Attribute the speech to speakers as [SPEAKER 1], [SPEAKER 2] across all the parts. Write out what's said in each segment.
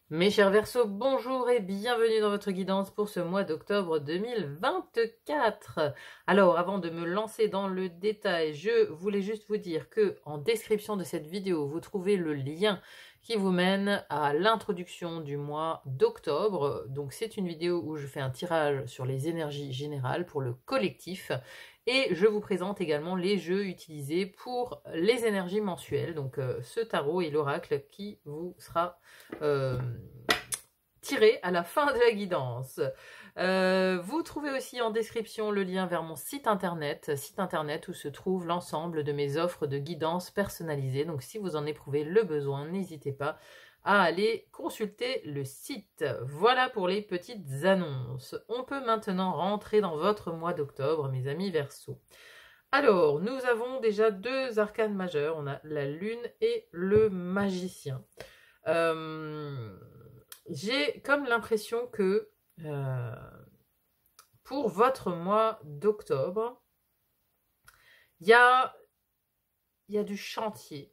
[SPEAKER 1] Mes chers Verseaux, bonjour et bienvenue dans votre guidance pour ce mois d'octobre 2024. Alors, avant de me lancer dans le détail, je voulais juste vous dire que en description de cette vidéo, vous trouvez le lien qui vous mène à l'introduction du mois d'octobre. Donc, c'est une vidéo où je fais un tirage sur les énergies générales pour le collectif. Et je vous présente également les jeux utilisés pour les énergies mensuelles. Donc, ce tarot et l'oracle qui vous sera tiré à la fin de la guidance. Vous trouvez aussi en description le lien vers mon site internet où se trouve l'ensemble de mes offres de guidance personnalisées. Donc si vous en éprouvez le besoin, n'hésitez pas à aller consulter le site. Voilà pour les petites annonces. On peut maintenant rentrer dans votre mois d'octobre, mes amis Verseaux. Alors, nous avons déjà deux arcanes majeurs. On a la lune et le magicien. J'ai comme l'impression que pour votre mois d'octobre, il y a du chantier.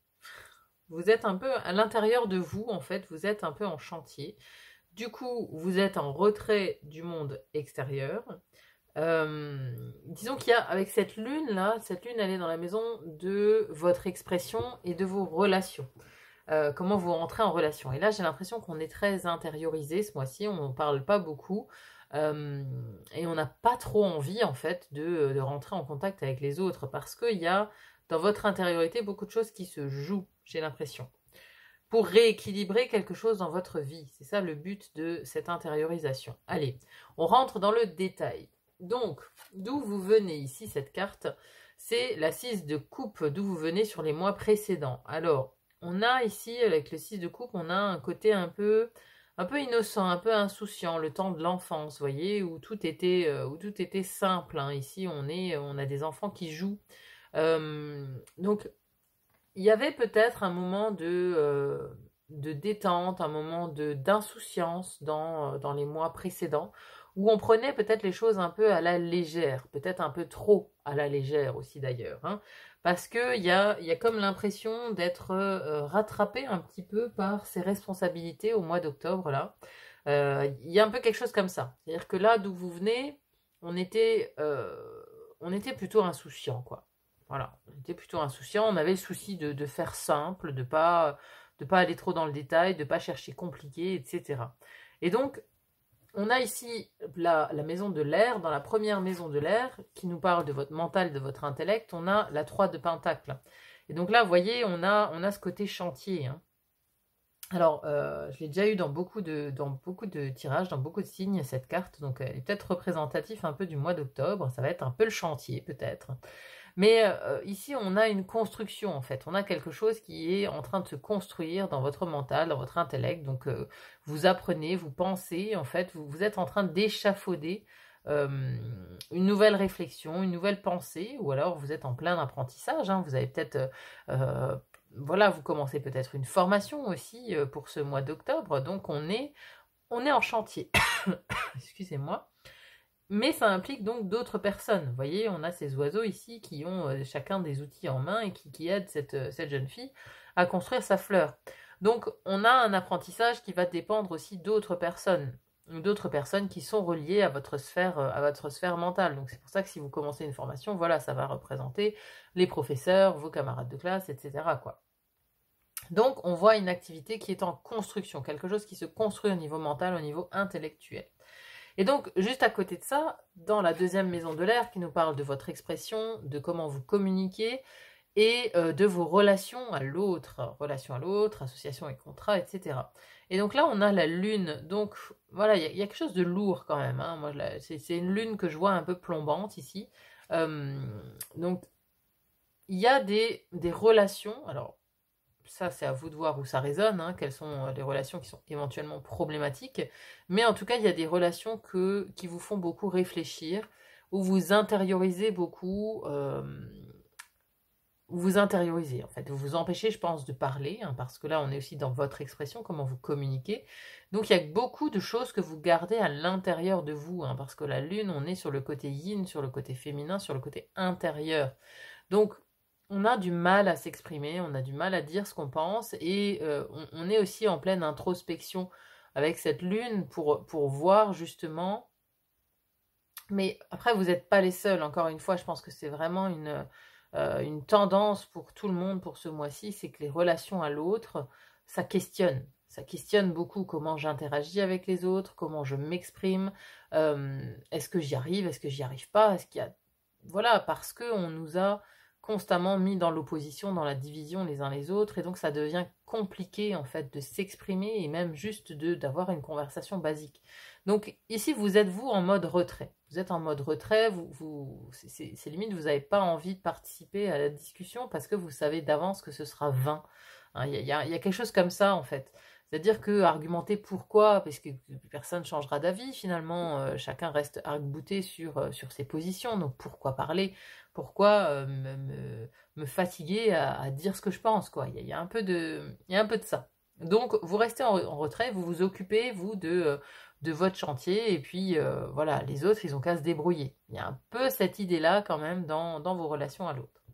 [SPEAKER 1] Vous êtes un peu à l'intérieur de vous, en fait, vous êtes un peu en chantier. Du coup, vous êtes en retrait du monde extérieur. Disons qu'il y a, avec cette lune là, cette lune elle est dans la maison de votre expression et de vos relations. Comment vous rentrez en relation. Et là, j'ai l'impression qu'on est très intériorisé ce mois-ci, on n'en parle pas beaucoup, et on n'a pas trop envie, en fait, de rentrer en contact avec les autres, parce qu'il y a, dans votre intériorité, beaucoup de choses qui se jouent, j'ai l'impression, pour rééquilibrer quelque chose dans votre vie. C'est ça le but de cette intériorisation. Allez, on rentre dans le détail. Donc, d'où vous venez ici, cette carte, c'est la 6 de coupe, d'où vous venez sur les mois précédents. Alors, on a ici, avec le 6 de coupe, on a un côté un peu innocent, un peu insouciant, le temps de l'enfance, vous voyez, où tout était simple. Hein. Ici, on a des enfants qui jouent. Donc, il y avait peut-être un moment de détente, un moment d'insouciance dans les mois précédents, où on prenait peut-être les choses un peu à la légère, peut-être un peu trop à la légère aussi d'ailleurs, hein, parce qu'il y a comme l'impression d'être rattrapé un petit peu par ses responsabilités au mois d'octobre, là. Il y a un peu quelque chose comme ça. C'est-à-dire que là, d'où vous venez, on était, euh, on était plutôt insouciant, quoi. Voilà, on était plutôt insouciant, on avait le souci de faire simple, de pas aller trop dans le détail, de pas chercher compliqué, etc. Et donc, on a ici la maison de l'air, dans la première maison de l'air, qui nous parle de votre mental, de votre intellect, on a la 3 de pentacle. Et donc là, vous voyez, on a ce côté chantier. Hein. Alors, je l'ai déjà eu dans beaucoup de tirages, dans beaucoup de signes, cette carte, donc elle est peut-être représentative un peu du mois d'octobre, ça va être un peu le chantier, peut-être. Mais ici, on a une construction, en fait. On a quelque chose qui est en train de se construire dans votre mental, dans votre intellect. Donc, vous apprenez, vous pensez, en fait, vous êtes en train d'échafauder euh, une nouvelle réflexion, une nouvelle pensée, ou alors vous êtes en plein apprentissage. Hein. Vous avez peut-être... voilà, vous commencez peut-être une formation aussi pour ce mois d'octobre. Donc, on est en chantier. Excusez-moi. Mais ça implique donc d'autres personnes. Vous voyez, on a ces oiseaux ici qui ont chacun des outils en main et qui aident cette jeune fille à construire sa fleur. Donc on a un apprentissage qui va dépendre aussi d'autres personnes qui sont reliées à votre sphère mentale. Donc c'est pour ça que si vous commencez une formation, voilà, ça va représenter les professeurs, vos camarades de classe, etc. quoi. Donc on voit une activité qui est en construction, quelque chose qui se construit au niveau mental, au niveau intellectuel. Et donc, juste à côté de ça, dans la deuxième maison de l'air qui nous parle de votre expression, de comment vous communiquez et de vos relations à l'autre, association et contrat, etc. Et donc là, on a la lune. Donc voilà, il y a quelque chose de lourd quand même. Hein. Moi, c'est une lune que je vois un peu plombante ici. Euh, donc, il y a des relations. Alors, ça c'est à vous de voir où ça résonne, hein, quelles sont les relations qui sont éventuellement problématiques, mais en tout cas il y a des relations qui vous font beaucoup réfléchir, où vous intériorisez beaucoup, où vous intériorisez en fait, vous vous empêchez je pense de parler, hein, parce que là on est aussi dans votre expression, comment vous communiquez, donc il y a beaucoup de choses que vous gardez à l'intérieur de vous, hein, parce que la lune on est sur le côté yin, sur le côté féminin, sur le côté intérieur, donc on a du mal à s'exprimer, on a du mal à dire ce qu'on pense et on est aussi en pleine introspection avec cette lune pour voir justement. Mais après, vous n'êtes pas les seuls. Encore une fois, je pense que c'est vraiment une tendance pour tout le monde pour ce mois-ci, c'est que les relations à l'autre, ça questionne. Ça questionne beaucoup comment j'interagis avec les autres, comment je m'exprime, est-ce que j'y arrive, est-ce que j'y arrive pas, est-ce qu'il y a... Voilà, parce qu'on nous a constamment mis dans l'opposition, dans la division les uns les autres, et donc ça devient compliqué en fait de s'exprimer et même juste d'avoir une conversation basique. Donc ici, vous êtes vous en mode retrait. Vous êtes en mode retrait, c'est limite, vous n'avez pas envie de participer à la discussion parce que vous savez d'avance que ce sera vain. Hein, il y a quelque chose comme ça en fait. C'est-à-dire que argumenter pourquoi, parce que personne ne changera d'avis finalement, chacun reste arc-bouté sur ses positions, donc pourquoi parler, pourquoi me fatiguer à dire ce que je pense, quoi. Il y a un peu de ça. Donc vous restez en retrait, vous vous occupez, vous, de votre chantier, et puis voilà, les autres, ils ont qu'à se débrouiller. Il y a un peu cette idée-là quand même dans vos relations à l'autre.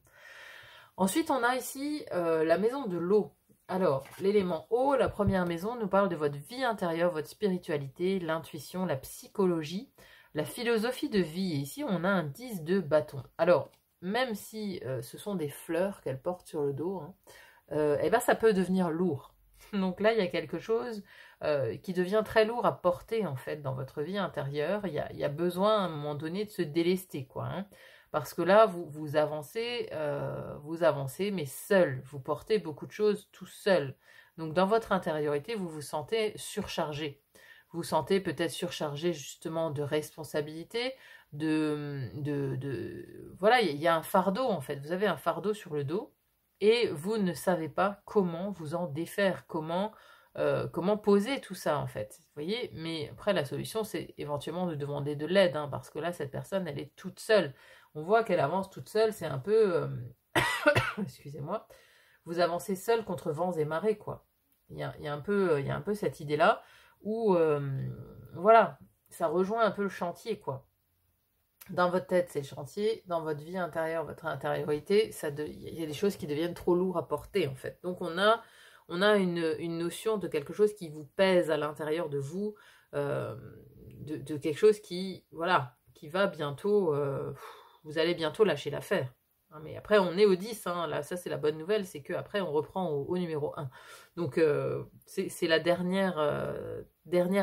[SPEAKER 1] Ensuite, on a ici la maison de l'eau. Alors, l'élément eau, la première maison, nous parle de votre vie intérieure, votre spiritualité, l'intuition, la psychologie, la philosophie de vie. Et ici, on a un 10 de bâton. Alors, même si ce sont des fleurs qu'elle porte sur le dos, hein, eh ben, ça peut devenir lourd. Donc là, il y a quelque chose qui devient très lourd à porter, en fait, dans votre vie intérieure. Il y a besoin, à un moment donné, de se délester, quoi. Hein. Parce que là, vous avancez, mais seul. Vous portez beaucoup de choses tout seul. Donc, dans votre intériorité, vous vous sentez surchargé. Vous vous sentez peut-être surchargé, justement, de responsabilité, voilà, il y a un fardeau, en fait. Vous avez un fardeau sur le dos et vous ne savez pas comment vous en défaire, comment poser tout ça, en fait. Vous voyez, mais après, la solution, c'est éventuellement de demander de l'aide, hein, parce que là, cette personne, elle est toute seule. On voit qu'elle avance toute seule, c'est un peu... excusez-moi. Vous avancez seule contre vents et marées, quoi. Il y a un peu cette idée-là où, voilà, ça rejoint un peu le chantier, quoi. Dans votre tête, c'est le chantier. Dans votre vie intérieure, votre intériorité, il y a des choses qui deviennent trop lourdes à porter, en fait. Donc, on a une notion de quelque chose qui vous pèse à l'intérieur de vous, de quelque chose qui, voilà, qui va bientôt... vous allez bientôt lâcher l'affaire. Hein, mais après, on est au 10. Hein, là, ça, c'est la bonne nouvelle, c'est qu'après, on reprend au numéro 1. Donc, c'est la dernière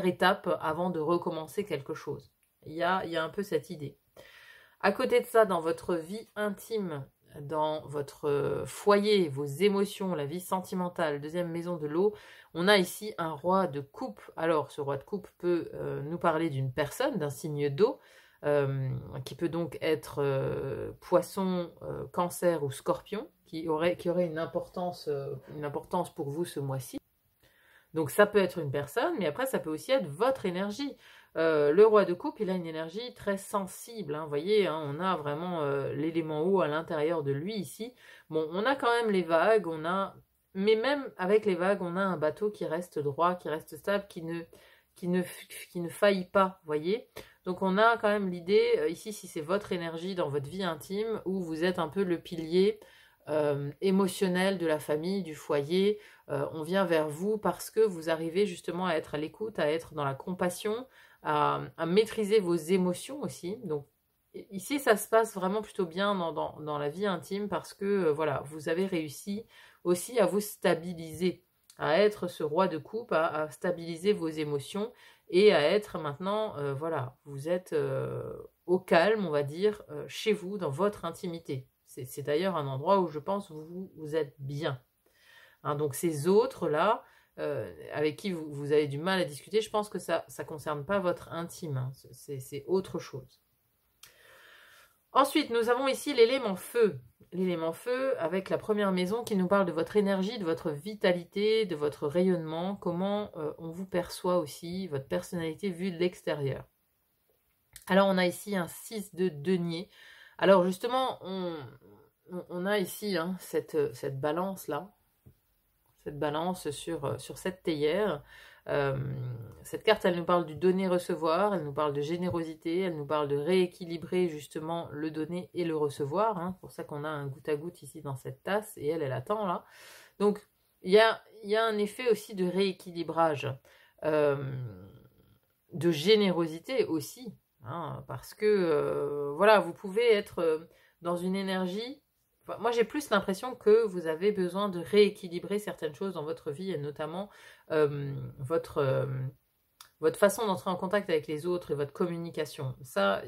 [SPEAKER 1] étape avant de recommencer quelque chose. Il y a un peu cette idée. À côté de ça, dans votre vie intime, dans votre foyer, vos émotions, la vie sentimentale, deuxième maison de l'eau, on a ici un roi de coupe. Alors, ce roi de coupe peut nous parler d'une personne, d'un signe d'eau, qui peut donc être poisson, cancer ou scorpion, qui aurait une importance pour vous ce mois-ci. Donc ça peut être une personne, mais après ça peut aussi être votre énergie. Le roi de coupe, il a une énergie très sensible, hein, vous voyez, hein, on a vraiment l'élément eau à l'intérieur de lui ici. Bon, on a quand même les vagues, mais même avec les vagues, on a un bateau qui reste droit, qui reste stable, qui ne faillit pas, vous voyez. Donc on a quand même l'idée, ici, si c'est votre énergie dans votre vie intime, où vous êtes un peu le pilier émotionnel de la famille, du foyer, on vient vers vous parce que vous arrivez justement à être à l'écoute, à être dans la compassion, à maîtriser vos émotions aussi. Donc ici, ça se passe vraiment plutôt bien dans la vie intime parce que voilà, vous avez réussi aussi à vous stabiliser, à être ce roi de coupe, à stabiliser vos émotions et à être maintenant, voilà, vous êtes au calme, on va dire, chez vous, dans votre intimité. C'est d'ailleurs un endroit où je pense vous êtes bien. Hein, donc ces autres-là, avec qui vous avez du mal à discuter, je pense que ça ne concerne pas votre intime, hein, c'est autre chose. Ensuite, nous avons ici l'élément feu. L'élément feu avec la première maison qui nous parle de votre énergie, de votre vitalité, de votre rayonnement, comment on vous perçoit aussi, votre personnalité vue de l'extérieur. Alors on a ici un 6 de denier. Alors justement, on a ici hein, cette balance-là, cette balance sur cette théière. Cette carte, elle nous parle du donner-recevoir, elle nous parle de générosité, elle nous parle de rééquilibrer justement le donner et le recevoir. Hein. C'est pour ça qu'on a un goutte à goutte ici dans cette tasse et elle attend là. Donc, il y a un effet aussi de rééquilibrage. de générosité aussi, hein, parce que, voilà, vous pouvez être dans une énergie... Enfin, moi, j'ai plus l'impression que vous avez besoin de rééquilibrer certaines choses dans votre vie, et notamment votre façon d'entrer en contact avec les autres et votre communication. Ça,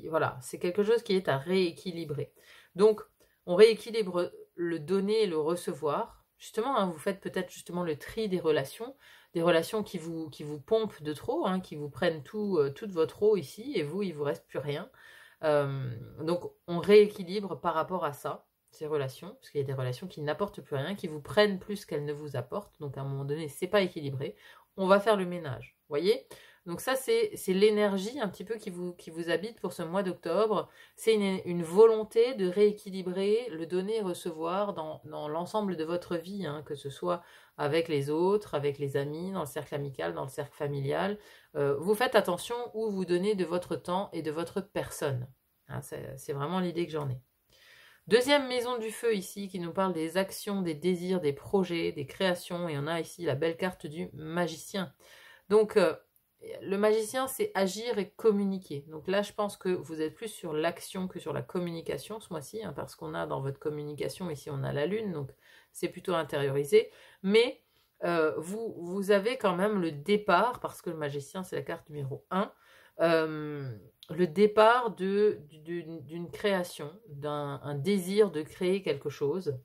[SPEAKER 1] voilà, c'est quelque chose qui est à rééquilibrer. Donc, on rééquilibre le donner et le recevoir. Justement, hein, vous faites peut-être justement le tri des relations qui vous pompent de trop, hein, qui vous prennent toute votre eau ici, et vous, il vous reste plus rien. Donc, on rééquilibre par rapport à ça, ces relations, parce qu'il y a des relations qui n'apportent plus rien, qui vous prennent plus qu'elles ne vous apportent. Donc, à un moment donné, c'est pas équilibré. On va faire le ménage, voyez? Donc ça, c'est l'énergie un petit peu qui vous habite pour ce mois d'octobre. C'est une volonté de rééquilibrer le donner et recevoir dans l'ensemble de votre vie, hein, que ce soit avec les autres, avec les amis, dans le cercle amical, dans le cercle familial. Vous faites attention où vous donnez de votre temps et de votre personne. Hein, c'est vraiment l'idée que j'en ai. Deuxième maison du feu ici, qui nous parle des actions, des désirs, des projets, des créations. Et on a ici la belle carte du magicien. Donc, le magicien, c'est agir et communiquer. Donc là, je pense que vous êtes plus sur l'action que sur la communication ce mois-ci, hein, parce qu'on a dans votre communication, ici, on a la lune, donc c'est plutôt intériorisé. Mais vous avez quand même le départ, parce que le magicien, c'est la carte numéro 1, le départ d'une création, d'un désir de créer quelque chose.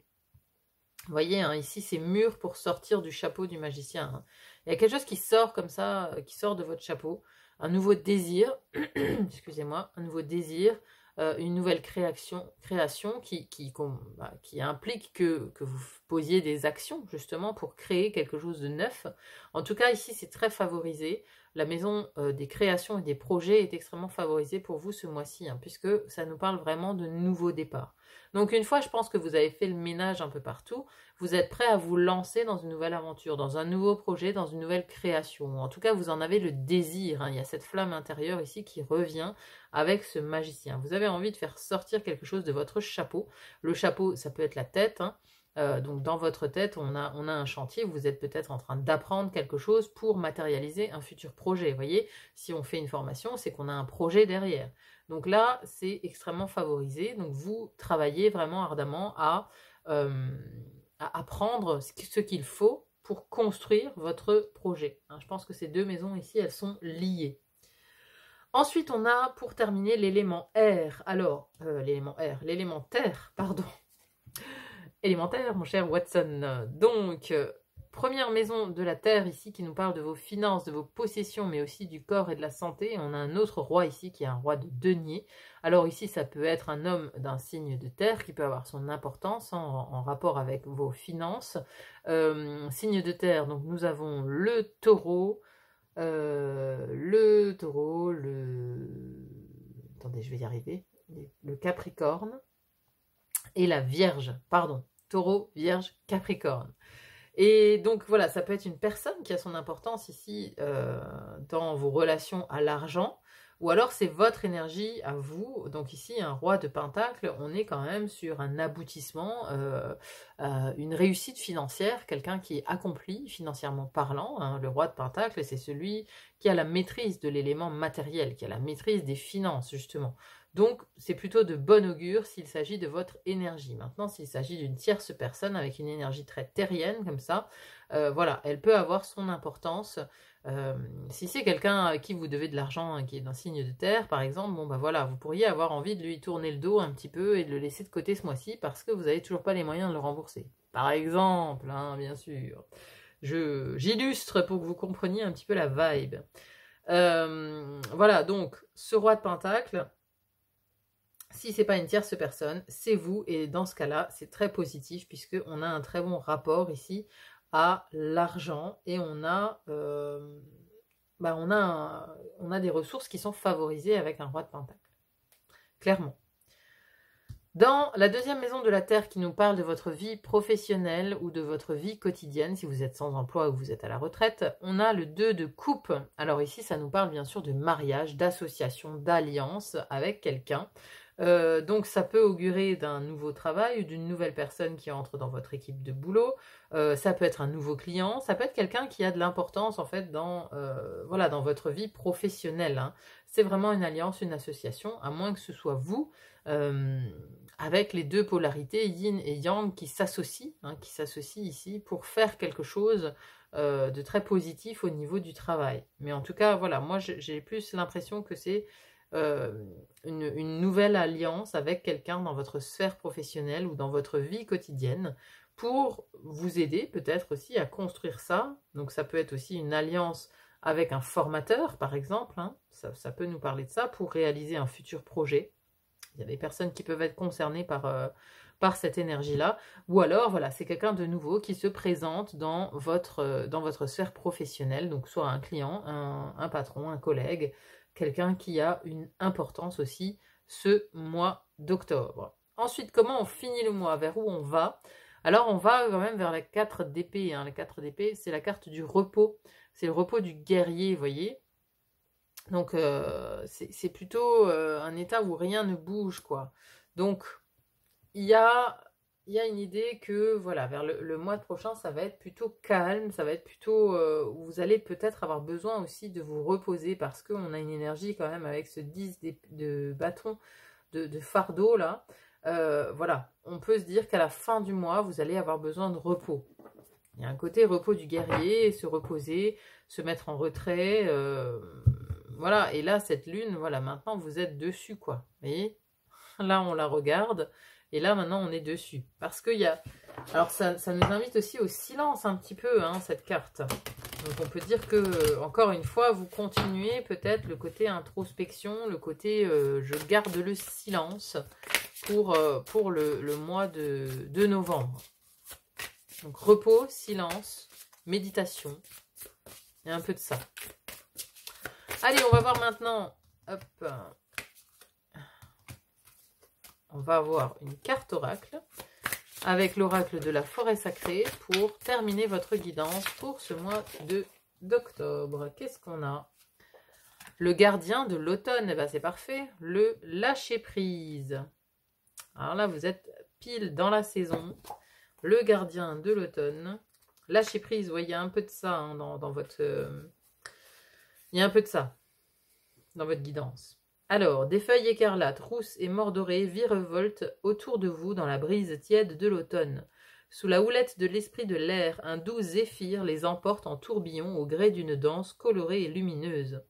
[SPEAKER 1] Vous voyez, hein, ici, c'est mûr pour sortir du chapeau du magicien. Hein. Il y a quelque chose qui sort comme ça, qui sort de votre chapeau. Un nouveau désir, excusez-moi, un nouveau désir, une nouvelle création qui implique que vous posiez des actions, justement, pour créer quelque chose de neuf. En tout cas, ici, c'est très favorisé. La maison des créations et des projets est extrêmement favorisée pour vous ce mois-ci, hein, puisque ça nous parle vraiment de nouveaux départs. Donc une fois, je pense que vous avez fait le ménage un peu partout, vous êtes prêt à vous lancer dans une nouvelle aventure, dans un nouveau projet, dans une nouvelle création. En tout cas, vous en avez le désir, hein. Il y a cette flamme intérieure ici qui revient avec ce magicien. Vous avez envie de faire sortir quelque chose de votre chapeau. Le chapeau, ça peut être la tête, hein. Donc dans votre tête, on a un chantier, vous êtes peut-être en train d'apprendre quelque chose pour matérialiser un futur projet. Vous voyez, si on fait une formation, c'est qu'on a un projet derrière. Donc là, c'est extrêmement favorisé. Donc vous travaillez vraiment ardemment à apprendre ce qu'il faut pour construire votre projet. Hein, je pense que ces deux maisons ici, elles sont liées. Ensuite, on a, pour terminer, l'élément air. Alors, l'élément terre, pardon. Élémentaire, mon cher Watson. Donc, première maison de la Terre ici qui nous parle de vos finances, de vos possessions, mais aussi du corps et de la santé. On a un autre roi ici qui est un roi de denier. Alors ici, ça peut être un homme d'un signe de terre qui peut avoir son importance en rapport avec vos finances. Signe de terre, donc nous avons le taureau, attendez, je vais y arriver. Le capricorne et la vierge, pardon. Taureau, Vierge, Capricorne. Et donc voilà, ça peut être une personne qui a son importance ici dans vos relations à l'argent, ou alors c'est votre énergie à vous. Donc ici, un roi de Pentacle, on est quand même sur un aboutissement, une réussite financière, quelqu'un qui est accompli financièrement parlant. Hein. Le roi de Pentacle, c'est celui qui a la maîtrise de l'élément matériel, qui a la maîtrise des finances, justement. Donc, c'est plutôt de bon augure s'il s'agit de votre énergie. Maintenant, s'il s'agit d'une tierce personne avec une énergie très terrienne, comme ça, voilà, elle peut avoir son importance. Si c'est quelqu'un à qui vous devez de l'argent, hein, qui est d'un signe de terre, par exemple, bon, bah voilà, vous pourriez avoir envie de lui tourner le dos un petit peu et de le laisser de côté ce mois-ci parce que vous n'avez toujours pas les moyens de le rembourser. Par exemple, hein, bien sûr. J'illustre pour que vous compreniez un petit peu la vibe. Voilà, donc, ce roi de Pentacle... Si ce n'est pas une tierce personne, c'est vous. Et dans ce cas-là, c'est très positif puisqu'on a un très bon rapport ici à l'argent. Et on a, on a des ressources qui sont favorisées avec un roi de Pentacle. Clairement. Dans la deuxième maison de la Terre qui nous parle de votre vie professionnelle ou de votre vie quotidienne, si vous êtes sans emploi ou vous êtes à la retraite, on a le 2 de coupe. Alors ici, ça nous parle bien sûr de mariage, d'association, d'alliance avec quelqu'un. Donc ça peut augurer d'un nouveau travail ou d'une nouvelle personne qui entre dans votre équipe de boulot. Ça peut être un nouveau client, ça peut être quelqu'un qui a de l'importance en fait voilà, dans votre vie professionnelle, hein. C'est vraiment une alliance, une association, à moins que ce soit vous, avec les deux polarités, yin et yang, qui s'associent ici pour faire quelque chose de très positif au niveau du travail. Mais en tout cas, voilà, moi j'ai plus l'impression que c'est une nouvelle alliance avec quelqu'un dans votre sphère professionnelle ou dans votre vie quotidienne pour vous aider peut-être aussi à construire ça. Donc ça peut être aussi une alliance avec un formateur par exemple, hein. Ça peut nous parler de ça pour réaliser un futur projet. Il y a des personnes qui peuvent être concernées par cette énergie-là. Ou alors, voilà, c'est quelqu'un de nouveau qui se présente dans votre sphère professionnelle, donc soit un client, un patron, un collègue, quelqu'un qui a une importance aussi ce mois d'octobre. Ensuite, comment on finit le mois? Vers où on va? Alors, on va quand même vers la 4 d'épée. Hein. La 4 d'épée, c'est la carte du repos. C'est le repos du guerrier, vous voyez. Donc, c'est plutôt un état où rien ne bouge, quoi. Donc, il y a une idée que, voilà, vers le mois prochain, ça va être plutôt calme, ça va être plutôt... vous allez peut-être avoir besoin aussi de vous reposer parce qu'on a une énergie quand même avec ce 10 de bâton, de fardeau, là. Voilà, on peut se dire qu'à la fin du mois, vous allez avoir besoin de repos. Il y a un côté repos du guerrier, se reposer, se mettre en retrait... voilà, et là, cette lune, voilà, maintenant, vous êtes dessus, quoi. Vous voyez? Là, on la regarde, et là, maintenant, on est dessus. Parce qu'il y a... Alors, ça nous invite aussi au silence, un petit peu, hein, cette carte. Donc, on peut dire que, encore une fois, vous continuez peut-être le côté introspection, le côté je garde le silence pour le mois de novembre. Donc, repos, silence, méditation, et un peu de ça. Allez, on va voir maintenant, hop, on va avoir une carte oracle avec l'oracle de la forêt sacrée pour terminer votre guidance pour ce mois d'octobre. Qu'est-ce qu'on a? Le gardien de l'automne, eh ben c'est parfait, le lâcher prise. Alors là, vous êtes pile dans la saison, le gardien de l'automne, lâcher prise, vous voyez, il y a un peu de ça hein, dans votre... il y a un peu de ça dans votre guidance. Alors, des feuilles écarlates, rousses et mordorées virevoltent autour de vous dans la brise tiède de l'automne. Sous la houlette de l'esprit de l'air, un doux zéphyr les emporte en tourbillon au gré d'une danse colorée et lumineuse.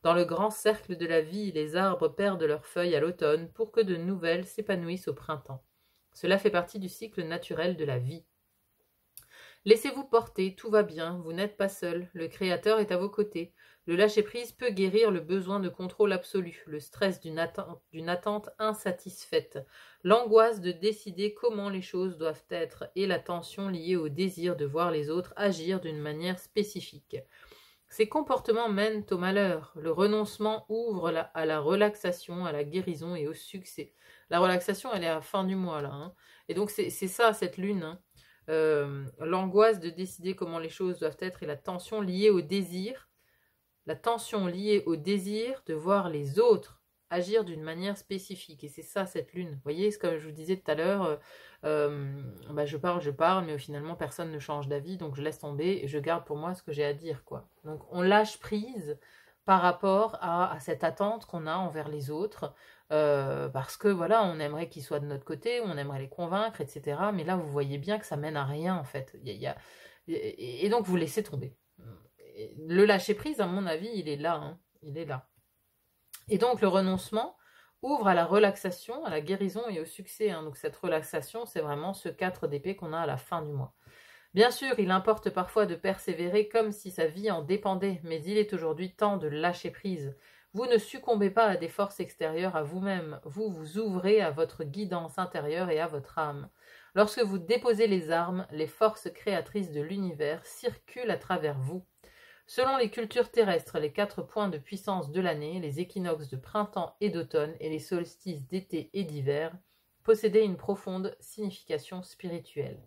[SPEAKER 1] Dans le grand cercle de la vie, les arbres perdent leurs feuilles à l'automne pour que de nouvelles s'épanouissent au printemps. Cela fait partie du cycle naturel de la vie. Laissez-vous porter, tout va bien, vous n'êtes pas seul, le Créateur est à vos côtés. Le lâcher-prise peut guérir le besoin de contrôle absolu, le stress d'une attente insatisfaite, l'angoisse de décider comment les choses doivent être et la tension liée au désir de voir les autres agir d'une manière spécifique. Ces comportements mènent au malheur. Le renoncement ouvre à la relaxation, à la guérison et au succès. La relaxation, elle est à la fin du mois, là. Hein. Et donc, c'est ça, cette lune. Hein. L'angoisse de décider comment les choses doivent être et la tension liée au désir. La tension liée au désir de voir les autres agir d'une manière spécifique. Et c'est ça, cette lune. Vous voyez, c'est comme je vous disais tout à l'heure, bah je parle, mais finalement, personne ne change d'avis, donc je laisse tomber et je garde pour moi ce que j'ai à dire, quoi. Donc, on lâche prise par rapport à cette attente qu'on a envers les autres, parce que, voilà, on aimerait qu'ils soient de notre côté, on aimerait les convaincre, etc. Mais là, vous voyez bien que ça mène à rien, en fait. Et donc, vous laissez tomber. Le lâcher-prise, à mon avis, il est là. Hein. Il est là. Et donc, le renoncement ouvre à la relaxation, à la guérison et au succès. Hein. Donc, cette relaxation, c'est vraiment ce 4 d'épée qu'on a à la fin du mois. Bien sûr, il importe parfois de persévérer comme si sa vie en dépendait, mais il est aujourd'hui temps de lâcher prise. Vous ne succombez pas à des forces extérieures à vous-même. Vous vous ouvrez à votre guidance intérieure et à votre âme. Lorsque vous déposez les armes, les forces créatrices de l'univers circulent à travers vous. Selon les cultures terrestres, les 4 points de puissance de l'année, les équinoxes de printemps et d'automne et les solstices d'été et d'hiver, possédaient une profonde signification spirituelle.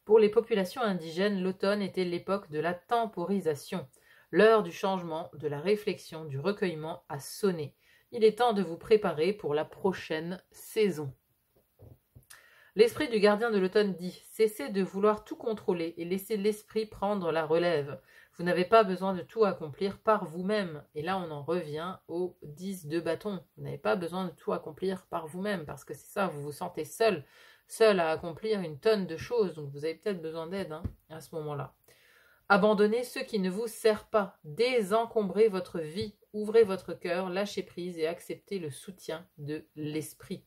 [SPEAKER 1] Pour les populations indigènes, l'automne était l'époque de la temporisation. L'heure du changement, de la réflexion, du recueillement a sonné. Il est temps de vous préparer pour la prochaine saison. L'esprit du gardien de l'automne dit « Cessez de vouloir tout contrôler et laissez l'esprit prendre la relève. Vous n'avez pas besoin de tout accomplir par vous-même. » Et là, on en revient au 10 de bâton. Vous n'avez pas besoin de tout accomplir par vous-même parce que c'est ça, vous vous sentez seul à accomplir une tonne de choses. Donc, vous avez peut-être besoin d'aide à ce moment-là. Abandonnez ce qui ne vous sert pas. Désencombrez votre vie. Ouvrez votre cœur, lâchez prise et acceptez le soutien de l'esprit.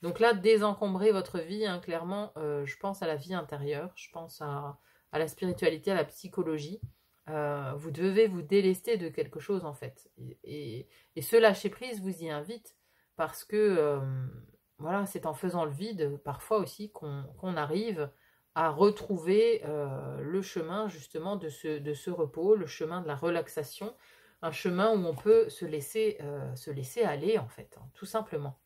[SPEAKER 1] Donc là, désencombrer votre vie, clairement, je pense à la vie intérieure, je pense à la spiritualité, à la psychologie. Vous devez vous délester de quelque chose, en fait. Et ce lâcher-prise vous y invite, parce que, voilà, c'est en faisant le vide, parfois aussi, qu'on arrive à retrouver le chemin, justement, de ce repos, le chemin de la relaxation, un chemin où on peut se laisser aller, en fait, tout simplement.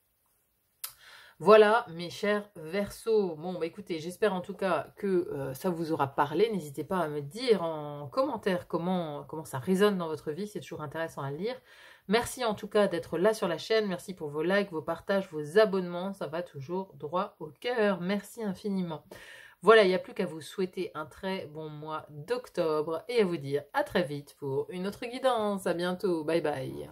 [SPEAKER 1] Voilà, mes chers Verseaux. Bon, bah écoutez, j'espère en tout cas que ça vous aura parlé. N'hésitez pas à me dire en commentaire comment ça résonne dans votre vie. C'est toujours intéressant à lire. Merci en tout cas d'être là sur la chaîne. Merci pour vos likes, vos partages, vos abonnements. Ça va toujours droit au cœur. Merci infiniment. Voilà, il n'y a plus qu'à vous souhaiter un très bon mois d'octobre et à vous dire à très vite pour une autre guidance. À bientôt. Bye bye.